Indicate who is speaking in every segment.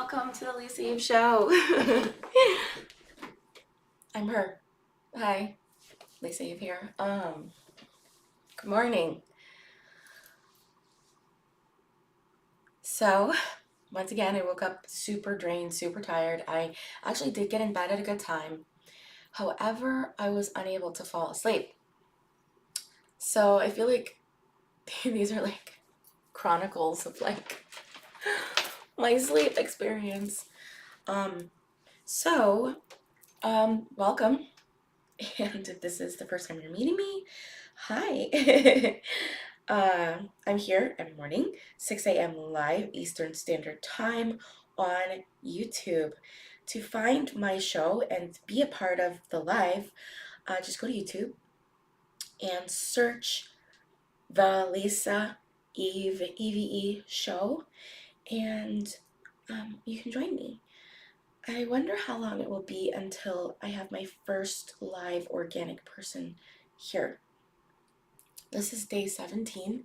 Speaker 1: welcome to the Lisa Eve Show. I'm her. Hi, Lisa Eve here. Good morning. So, once again, I woke up super drained, super tired. I actually did get in bed at a good time. However, I was unable to fall asleep. So, I feel like these are like chronicles of like my sleep experience. Um, so, welcome. And if this is the first time you're meeting me, hi. I'm here every morning, 6 a.m. live Eastern Standard Time on YouTube. To find my show and be a part of the live, just go to YouTube and search the Lisa Eve show, and you can join me. I wonder how long it will be until I have my first live organic person here. This is day 17,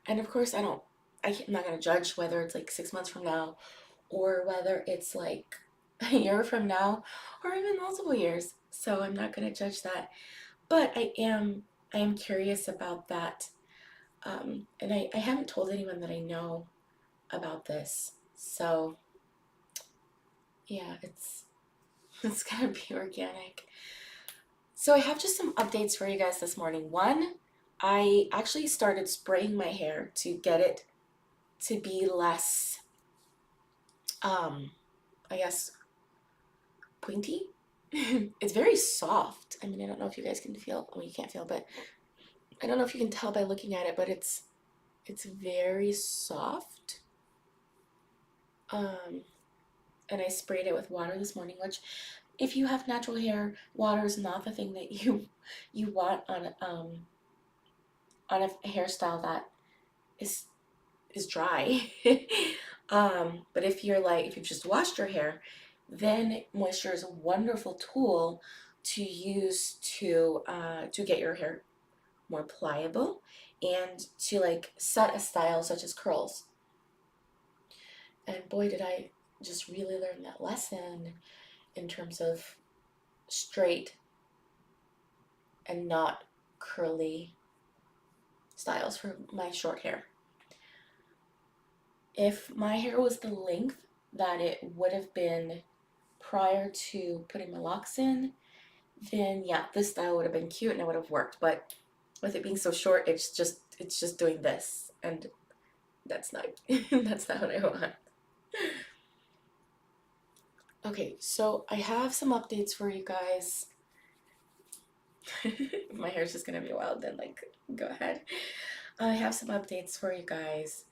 Speaker 1: and of course I'm not going to judge whether it's like 6 months from now or whether it's like a year from now or even multiple years. So I'm not going to judge that, but I am curious about that. And I haven't told anyone that I know about this. So yeah, it's gonna be organic. So I have just some updates for you guys this morning. One, I actually started spraying my hair to get it to be less, I guess, pointy. It's very soft. I mean, I don't know if you guys can feel, well, you can't feel, but I don't know if you can tell by looking at it, but it's very soft. And I sprayed it with water this morning, which if you have natural hair, water is not the thing that you want on a hairstyle that is dry. But if you've just washed your hair, then moisture is a wonderful tool to use to get your hair more pliable and to like set a style such as curls. And boy, did I just really learn that lesson in terms of straight and not curly styles for my short hair. If my hair was the length that it would have been prior to putting my locks in, then yeah, this style would have been cute and it would have worked. But with it being so short, it's just doing this, and that's not that's not what I want. Okay, so I have some updates for you guys. If my hair's just gonna be wild, then like go ahead. I have some updates for you guys.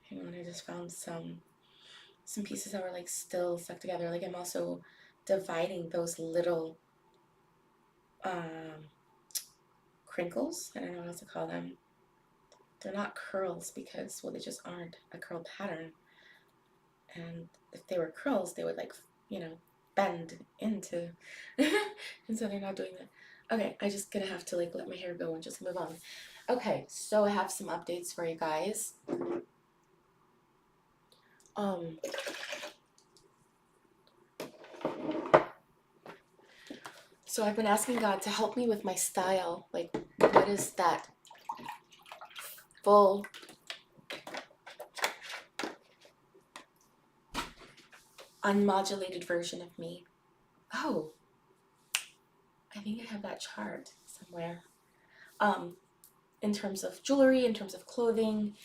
Speaker 1: Hang on, I just found some pieces that were like still stuck together. Like I'm also dividing those little crinkles. I don't know what else to call them. They're not curls because, well, they just aren't a curl pattern. And if they were curls, they would like, bend into, and so they're not doing that. Okay, I just gonna have to like let my hair go and just move on. Okay, so I have some updates for you guys. So I've been asking God to help me with my style. Like, what is that full unmodulated version of me? Oh, I think I have that chart somewhere. In terms of jewelry, in terms of clothing,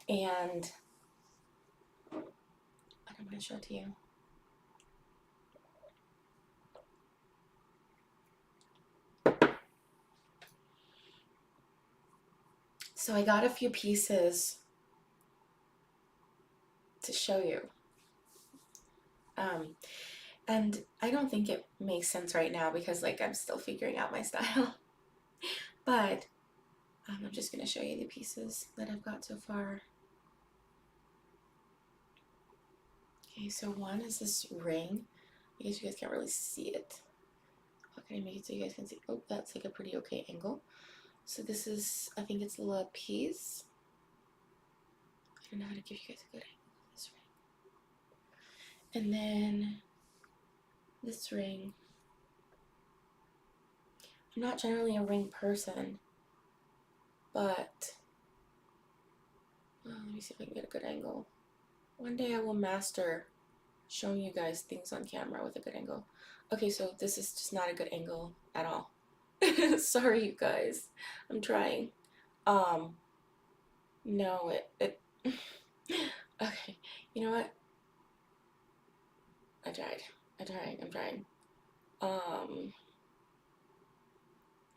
Speaker 1: and I'm going to show it to you. So I got a few pieces to show you. And I don't think it makes sense right now because like I'm still figuring out my style. But I'm just going to show you the pieces that I've got so far. Okay, so one is this ring. I guess you guys can't really see it. How can I make it so you guys can see? Oh, that's like a pretty okay angle. So this is, I think it's a lapis. I don't know how to give you guys a good angle of this ring. And then this ring. I'm not generally a ring person, but let me see if I can get a good angle. One day I will master showing you guys things on camera with a good angle. Okay, so this is just not a good angle at all. Sorry, you guys. I'm trying. No, it okay, you know what? I'm trying. Um,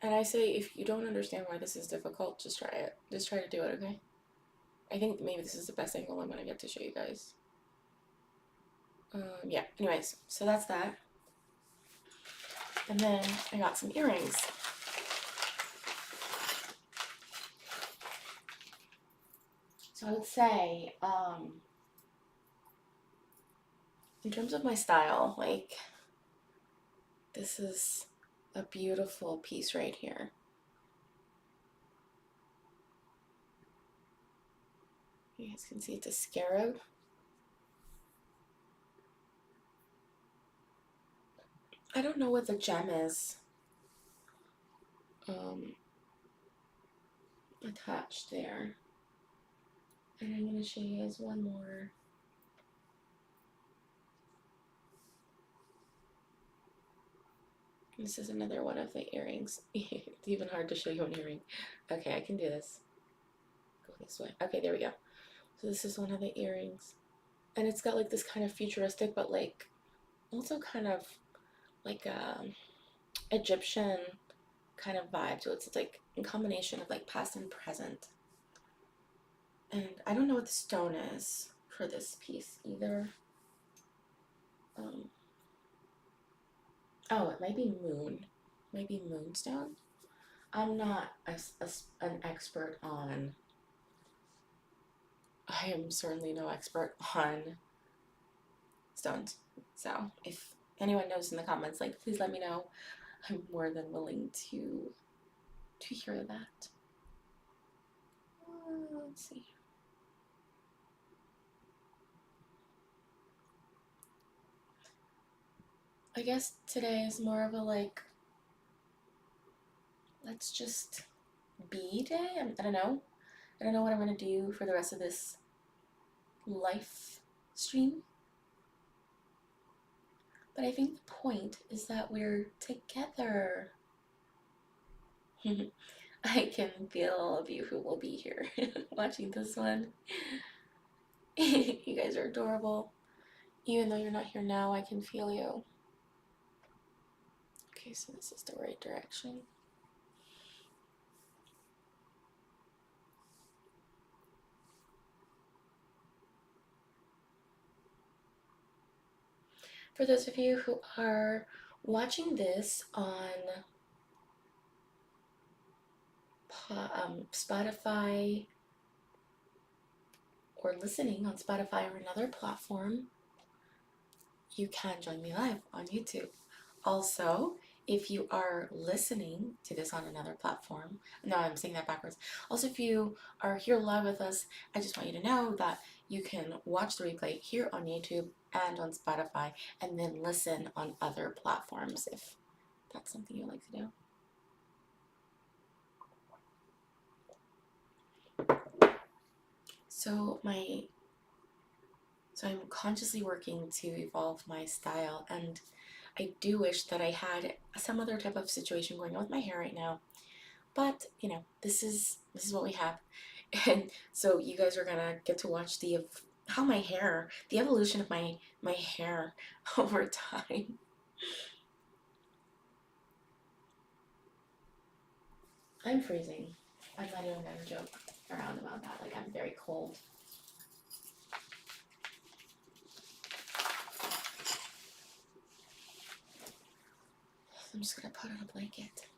Speaker 1: and I say if you don't understand why this is difficult, just try it. Just try to do it, okay? I think maybe this is the best angle I'm gonna get to show you guys. Yeah, anyways, so that's that. And then I got some earrings. So I would say, in terms of my style, like, this is a beautiful piece right here. You guys can see it's a scarab. I don't know what the gem is attached there. And I'm going to show you guys one more. This is another one of the earrings. It's even hard to show you an earring. Okay, I can do this. Go this way. Okay, there we go. So this is one of the earrings. And it's got like this kind of futuristic, but like also kind of like Egyptian kind of vibe to it. So it's like a combination of like past and present. And I don't know what the stone is for this piece either. Oh, it might be moon. Maybe moonstone. I'm not an expert on. I am certainly no expert on stones. So if anyone knows in the comments, like, please let me know. I'm more than willing to hear that. Let's see. I guess today is more of a like, let's just be day. I don't know. I don't know what I'm gonna do for the rest of this live stream. But I think the point is that we're together. I can feel all of you who will be here watching this one. You guys are adorable. Even though you're not here now, I can feel you. Okay, so this is the right direction. For those of you who are watching this on Spotify or listening on Spotify or another platform, you can join me live on YouTube. Also, if you are listening to this on another platform, no, I'm saying that backwards. Also, if you are here live with us, I just want you to know that you can watch the replay here on YouTube and on Spotify, and then listen on other platforms if that's something you like to do. So I'm consciously working to evolve my style, and I do wish that I had some other type of situation going on with my hair right now. But, you know, this is what we have. And so you guys are gonna get to watch the evolution of my hair over time. I'm freezing. I'm not even gonna joke around about that. Like, I'm very cold. I'm just gonna put on a blanket.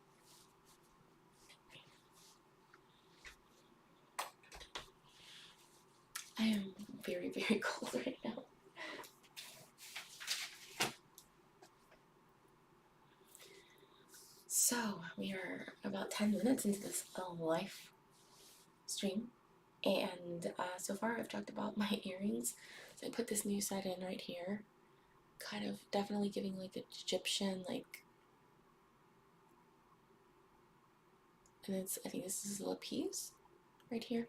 Speaker 1: I am very, very cold right now. So we are about 10 minutes into this live stream, And so far I've talked about my earrings. So I put this new set in right here, kind of definitely giving like Egyptian, like, and it's, I think this is a lapis right here.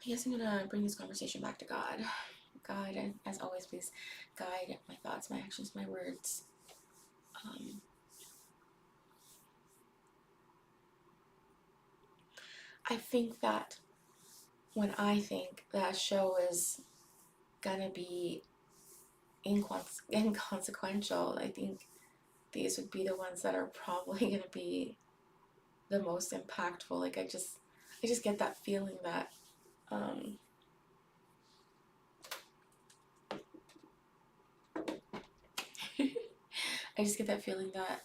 Speaker 1: I guess I'm gonna bring this conversation back to God. God, and as always, please guide my thoughts, my actions, my words. I think that when I think that show is gonna be inconsequential, I think these would be the ones that are probably gonna be the most impactful. Like I just get that feeling that I just get that feeling that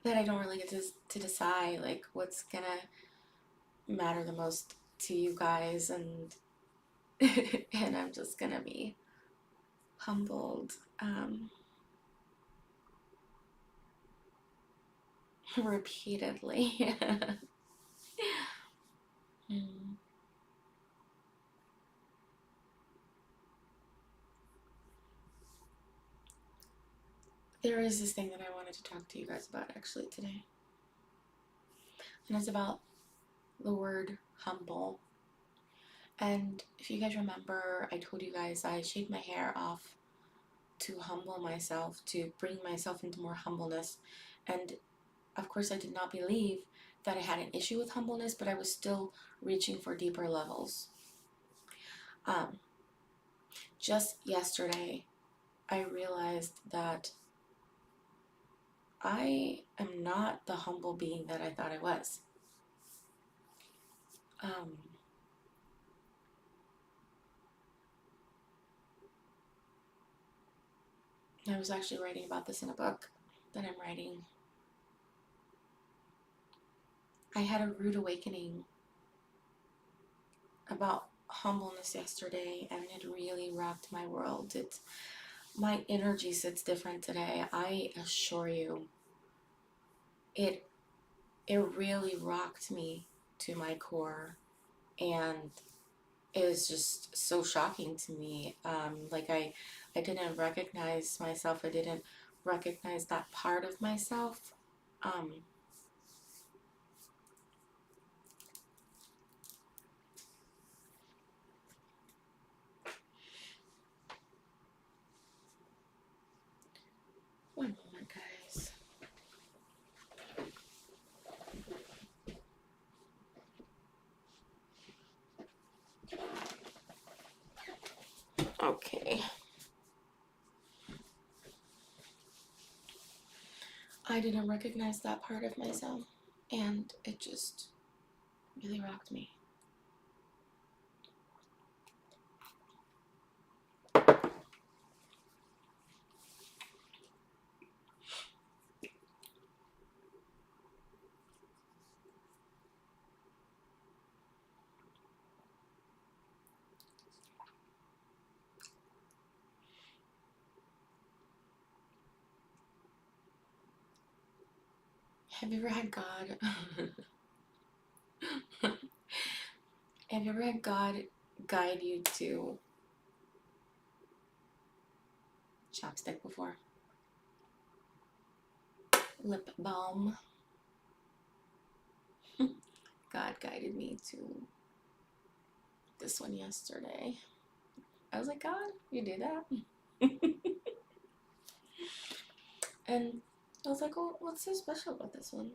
Speaker 1: that I don't really get to decide like what's gonna matter the most to you guys, and and I'm just gonna be humbled repeatedly. Mm. There is this thing that I wanted to talk to you guys about actually today, and it's about the word humble. And if you guys remember, I told you guys I shaved my hair off to humble myself, to bring myself into more humbleness. And of course, I did not believe that I had an issue with humbleness, but I was still reaching for deeper levels. Um, just yesterday, I realized that I am not the humble being that I thought I was. Um, I was actually writing about this in a book that I'm writing. I had a rude awakening about humbleness yesterday, and it really rocked my world. My energy sits different today. I assure you, it it really rocked me to my core, and it was just so shocking to me. Like I didn't recognize myself. I didn't recognize that part of myself. Um, One moment, guys. Okay. I didn't recognize that part of myself, and it just really rocked me. Have you ever had God? Have you ever had God guide you to chapstick before? Lip balm. God guided me to this one yesterday. I was like, God, you do that? And I was like, well, what's so special about this one?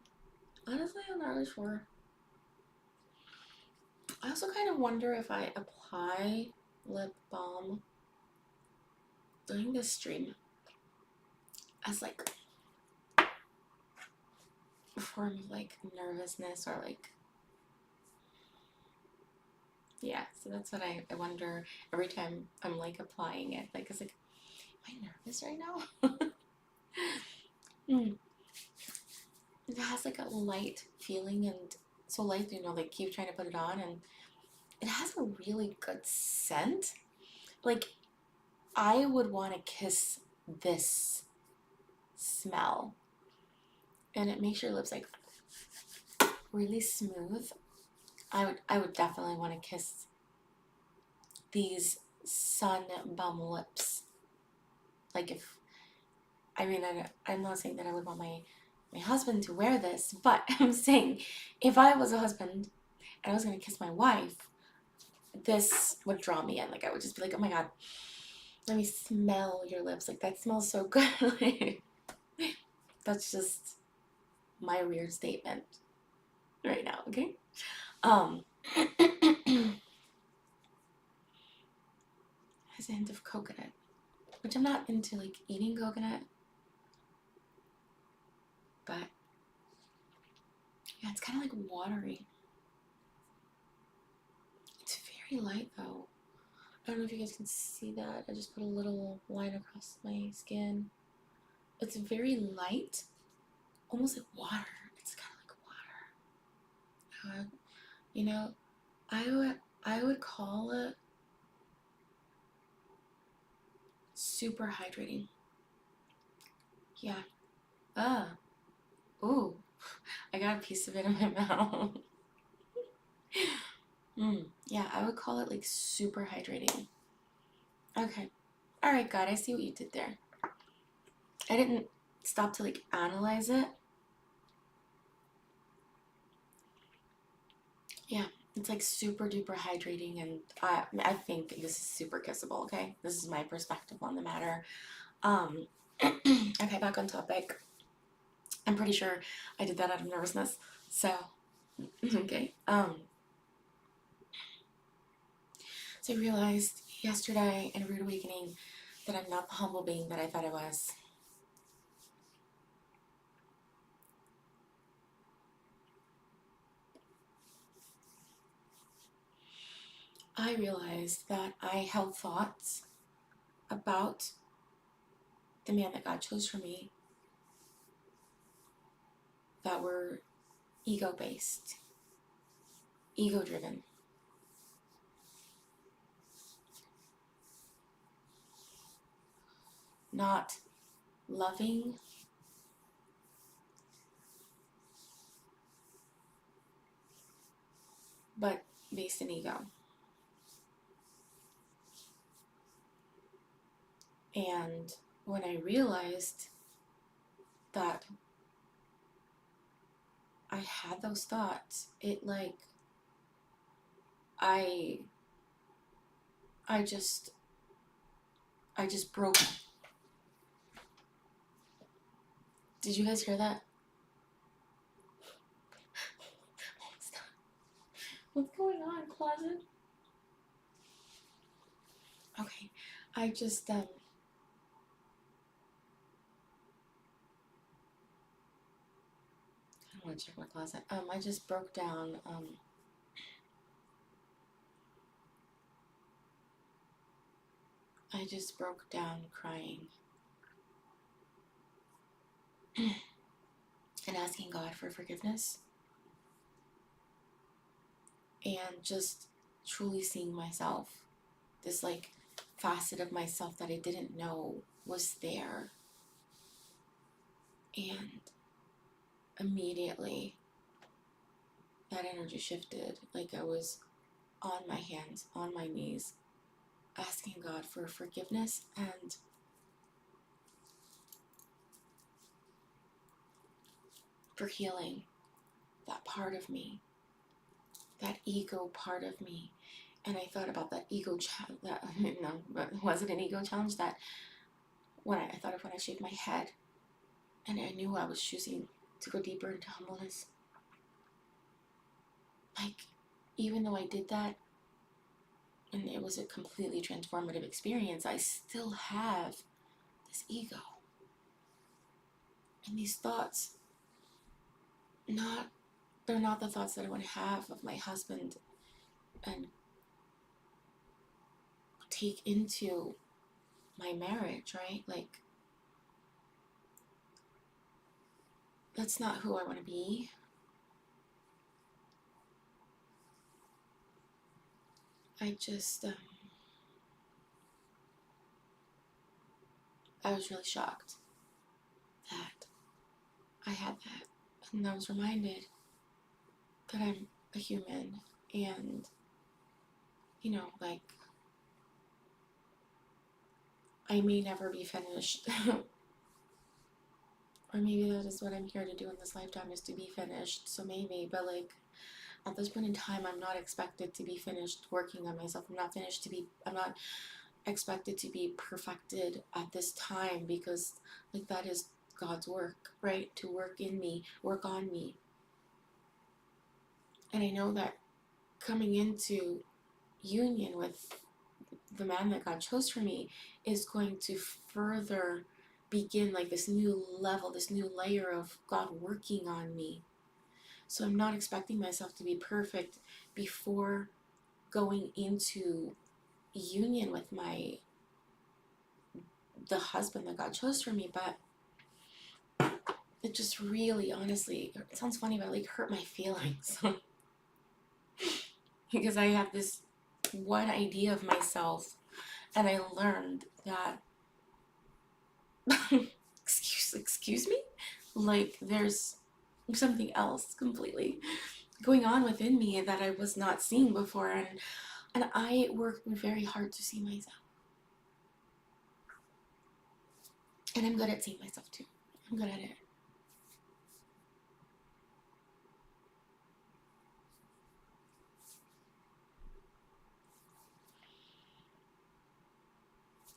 Speaker 1: Honestly, I'm not really sure. I also kind of wonder if I apply lip balm during this stream as like a form of like nervousness or like, yeah, so that's what I wonder every time I'm like applying it. Like, it's like, am I nervous right now? Mm. It has like a light feeling, and so light, you know, like keep trying to put it on, and it has a really good scent. Like, I would want to kiss this smell. and it makes your lips like really smooth. I would definitely want to kiss these sun bum lips. Like if I mean I'm not saying that I would want my husband to wear this, but I'm saying if I was a husband and I was gonna kiss my wife, this would draw me in. Like I would just be like, oh my god, let me smell your lips. Like that smells so good. Like, that's just my weird statement right now. Okay. Um, has a hint of coconut, which I'm not into like eating coconut, but yeah, it's kind of like watery. It's very light though. I don't know if you guys can see that. I just put a little line across my skin. It's very light, almost like water. It's kind of like water. You know, I would call it super hydrating. Yeah. Ah. Ooh. I got a piece of it in my mouth. Yeah, I would call it like super hydrating. Okay. All right, God, I see what you did there. I didn't stop to like analyze it. Yeah, it's like super duper hydrating, and I think this is super kissable. Okay, this is my perspective on the matter. Um, okay, back on topic. I'm pretty sure I did that out of nervousness. So, okay. So I realized yesterday in a rude awakening that I'm not the humble being that I thought I was. I realized that I held thoughts about the man that God chose for me that were ego based, ego driven, not loving, but based in ego. And when I realized that I had those thoughts, it like I I just I just broke. Did you guys hear that? What's going on, closet? Okay. I just I want to check my closet. I just broke down I just broke down crying and asking God for forgiveness and just truly seeing myself, this like facet of myself that I didn't know was there. And immediately that energy shifted. Like I was on my hands, on my knees, asking God for forgiveness and for healing that part of me, that ego part of me. And I thought about that ego challenge. That no, but was it an ego challenge? That when I thought of when I shaved my head, and I knew I was choosing to go deeper into humbleness. Like, even though I did that, and it was a completely transformative experience, I still have this ego and these thoughts. They're not the thoughts that I want to have of my husband and take into my marriage, right? Like, that's not who I want to be. I just, I was really shocked that I had that. And I was reminded that I'm a human, and, like, I may never be finished. Or maybe that is what I'm here to do in this lifetime, is to be finished. So maybe, but like, at this point in time, I'm not expected to be finished working on myself. I'm not expected to be perfected at this time, because like, that is God's work, right? To work in me, work on me. And I know that coming into union with the man that God chose for me is going to further begin like this new level, this new layer of God working on me. So I'm not expecting myself to be perfect before going into union with the husband that God chose for me. But it just really, honestly, it sounds funny, but it like hurt my feelings. Because I have this one idea of myself, and I learned that excuse me, like, there's something else completely going on within me that I was not seeing before, and I worked very hard to see myself, and I'm good at seeing myself too. I'm good at it.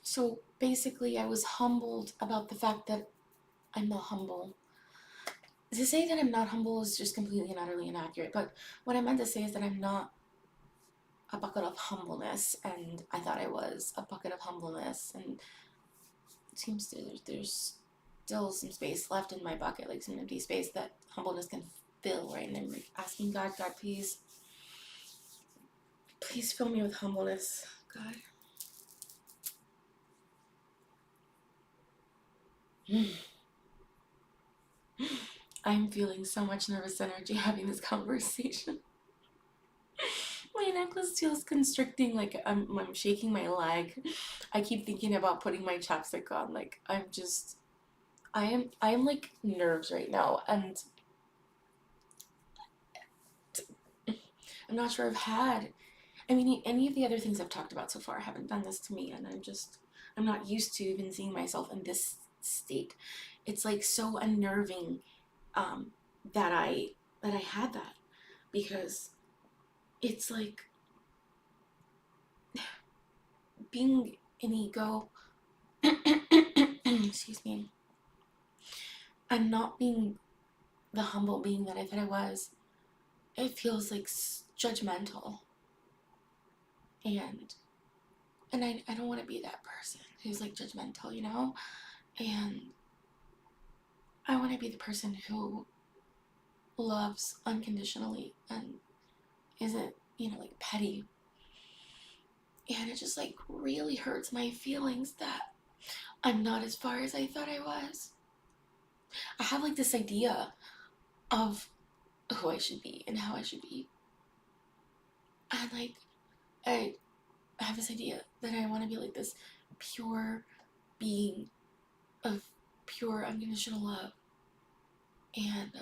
Speaker 1: So basically, I was humbled about the fact that I'm not humble. To say that I'm not humble is just completely and utterly inaccurate, but what I meant to say is that I'm not a bucket of humbleness, and I thought I was a bucket of humbleness, and it seems there's still some space left in my bucket, like some empty space that humbleness can fill, right? And I'm like asking God, please fill me with humbleness, God. I'm feeling so much nervous energy having this conversation. My necklace feels constricting, like I'm shaking my leg. I keep thinking about putting my chapstick on. Like, I am like nerves right now, and I'm not sure I've had. I mean, any of the other things I've talked about so far haven't done this to me, and I'm not used to even seeing myself in this state. It's like so unnerving, um, that I had that, because it's like being an ego. Excuse me. And not being the humble being that I thought I was. It feels like judgmental, and I don't want to be that person who's like judgmental, and I want to be the person who loves unconditionally and isn't, like, petty. And it just like really hurts my feelings that I'm not as far as I thought I was. I have like this idea of who I should be and how I should be. And like, I have this idea that I want to be like this pure being of pure unconditional love. And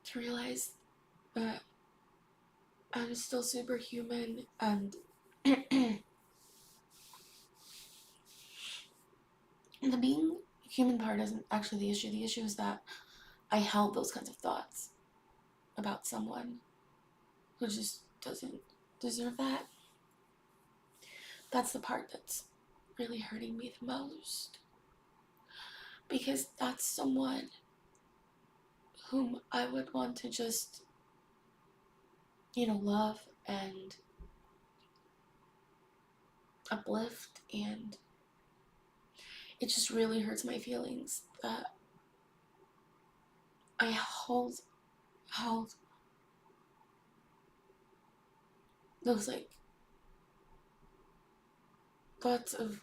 Speaker 1: to realize that I'm still superhuman, and the being human part isn't actually the issue. The issue is that I held those kinds of thoughts about someone who just doesn't deserve that. That's the part that's really hurting me the most. Because that's someone whom I would want to just, love and uplift, and it just really hurts my feelings that I held those like thoughts of,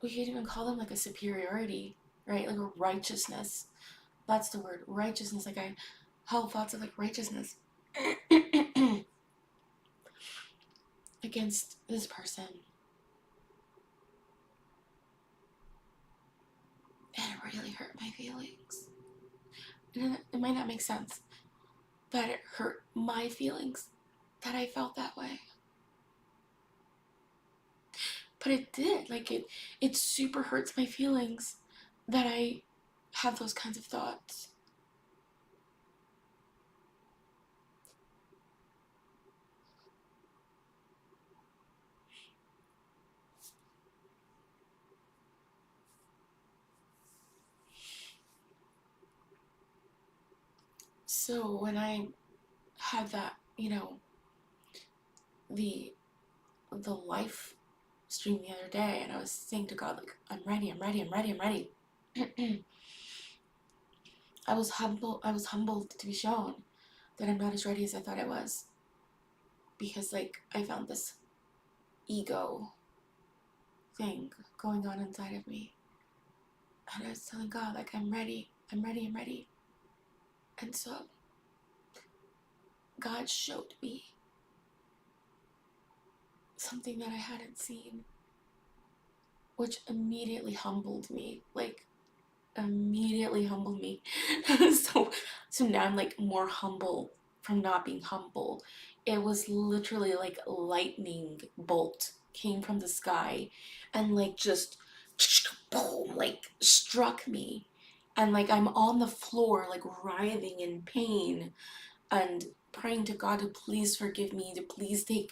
Speaker 1: we could even call them like a superiority, right? Like a righteousness. That's the word, righteousness. Like, I held thoughts of like righteousness against this person. really hurt my feelings. And it might not make sense, but it hurt my feelings that I felt that way. But it did. Like, it super hurts my feelings that I have those kinds of thoughts. So when I had that, the life stream the other day, and I was saying to God, like, I'm ready, I'm ready, I'm ready, I'm ready. I was humbled to be shown that I'm not as ready as I thought I was. Because, like, I found this ego thing going on inside of me. And I was telling God, like, I'm ready, I'm ready, I'm ready. And so God showed me something that I hadn't seen, which immediately humbled me. Like, immediately humbled me. so now I'm like more humble from not being humble. It was literally like lightning bolt came from the sky and like just boom, like struck me, and like I'm on the floor like writhing in pain and praying to God to please forgive me, to please take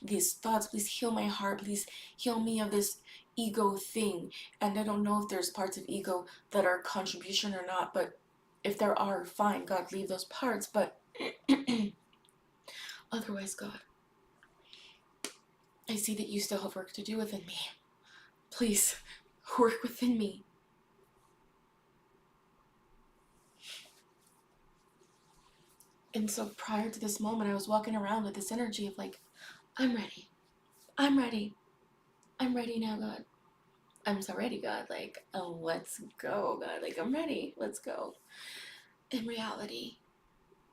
Speaker 1: these thoughts, please heal my heart, please heal me of this ego thing. And I don't know if there's parts of ego that are contribution or not, but if there are, fine, God, leave those parts. But otherwise, God, I see that you still have work to do within me. Please work within me. And so prior to this moment, I was walking around with this energy of like, I'm ready, I'm ready, I'm ready now, God. I'm so ready, God. Like, oh, let's go, God. Like, I'm ready. Let's go. In reality,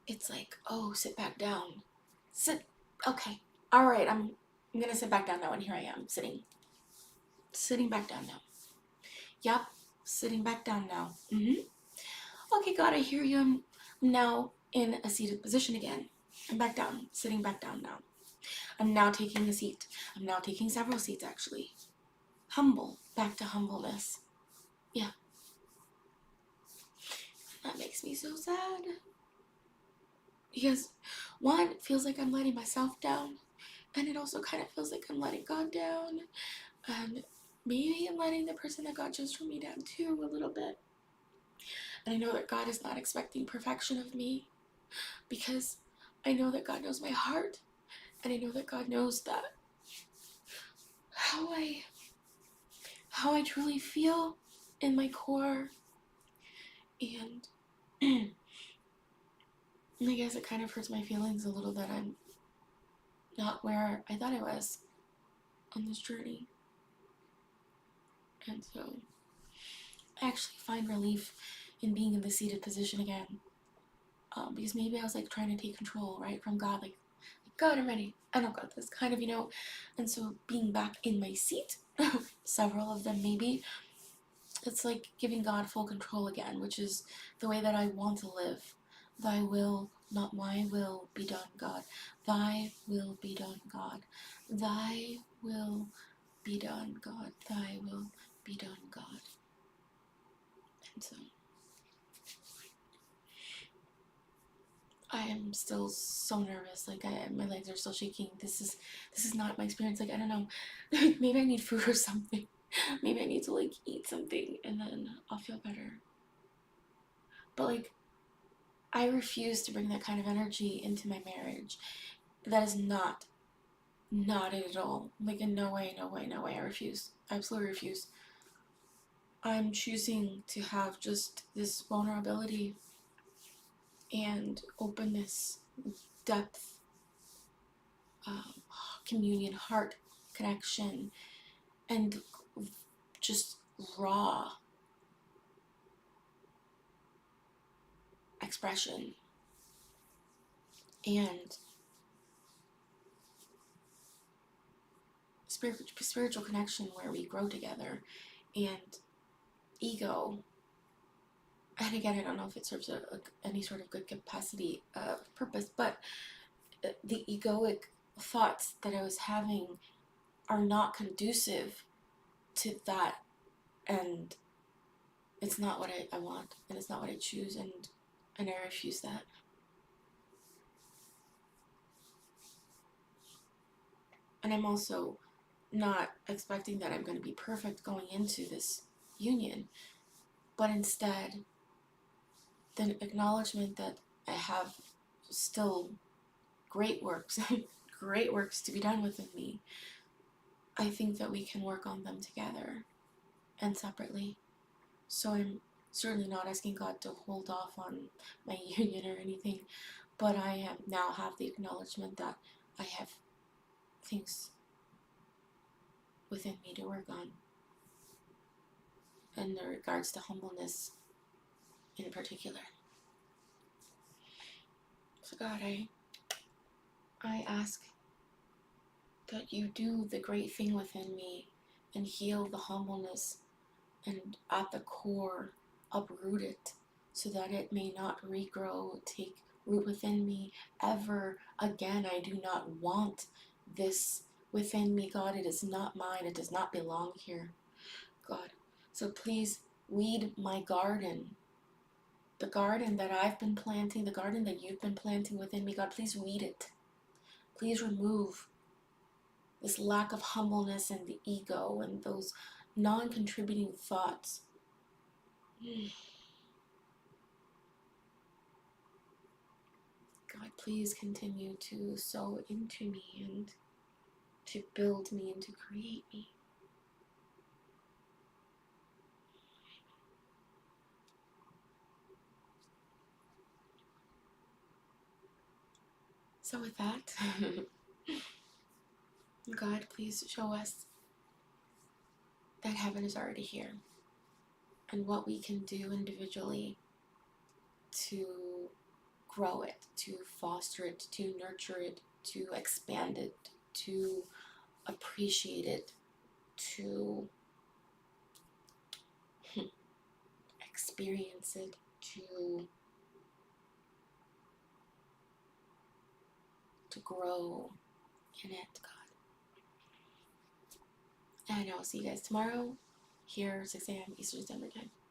Speaker 1: it's like, oh, sit back down. Sit. Okay. All right. I'm gonna sit back down now, and here I am sitting back down now. Yep. Sitting back down now. Okay, God, I hear you. I'm now in a seated position again. I'm back down. Sitting back down now. I'm now taking a seat. I'm now taking several seats, actually. Humble. Back to humbleness. Yeah. That makes me so sad. Because one, it feels like I'm letting myself down, and it also kind of feels like I'm letting God down, and maybe I'm letting the person that God chose for me down too a little bit. And I know that God is not expecting perfection of me, because I know that God knows my heart, and I know that God knows that how I truly feel in my core. And I guess it kind of hurts my feelings a little that I'm not where I thought I was on this journey. And so I actually find relief in being in the seated position again. Because maybe I was like trying to take control, right, from God, like, God, I'm ready, I don't got this, kind of, and so being back in my seat, several of them maybe, it's like giving God full control again, which is the way that I want to live. Thy will, not my will, be done, God. Thy will be done, God. Thy will be done, God. Thy will be done, God. And so I am still so nervous. Like, my legs are still shaking. This is not my experience. Like, I don't know. Maybe I need food or something. Maybe I need to like eat something, and then I'll feel better. But like, I refuse to bring that kind of energy into my marriage. That is not it at all. Like, in no way, no way, no way. I refuse. I absolutely refuse. I'm choosing to have just this vulnerability and openness, depth, um, communion, heart connection, and just raw expression and spiritual connection where we grow together. And ego, and again, I don't know if it serves any sort of good capacity purpose, but the egoic thoughts that I was having are not conducive to that, and it's not what I want, and it's not what I choose, and I refuse that. And I'm also not expecting that I'm going to be perfect going into this union, but instead the acknowledgement that I have still great works, great works to be done within me. I think that we can work on them together and separately. So I'm certainly not asking God to hold off on my union or anything, but I now have the acknowledgement that I have things within me to work on in regards to humbleness in particular. So God, I ask that you do the great thing within me and heal the humbleness, and at the core uproot it so that it may not regrow, take root within me ever again. I do not want this within me, God. It is not mine. It does not belong here, God. So please weed my garden, the garden that I've been planting, the garden that you've been planting within me. God, please weed it. Please remove this lack of humbleness and the ego and those non-contributing thoughts. God, please continue to sow into me and to build me and to create me. So with that, God, please show us that heaven is already here and what we can do individually to grow it, to foster it, to nurture it, to expand it, to appreciate it, to experience it, to grow in it, God. And I'll see you guys tomorrow here, 6 a.m. Eastern Standard Time.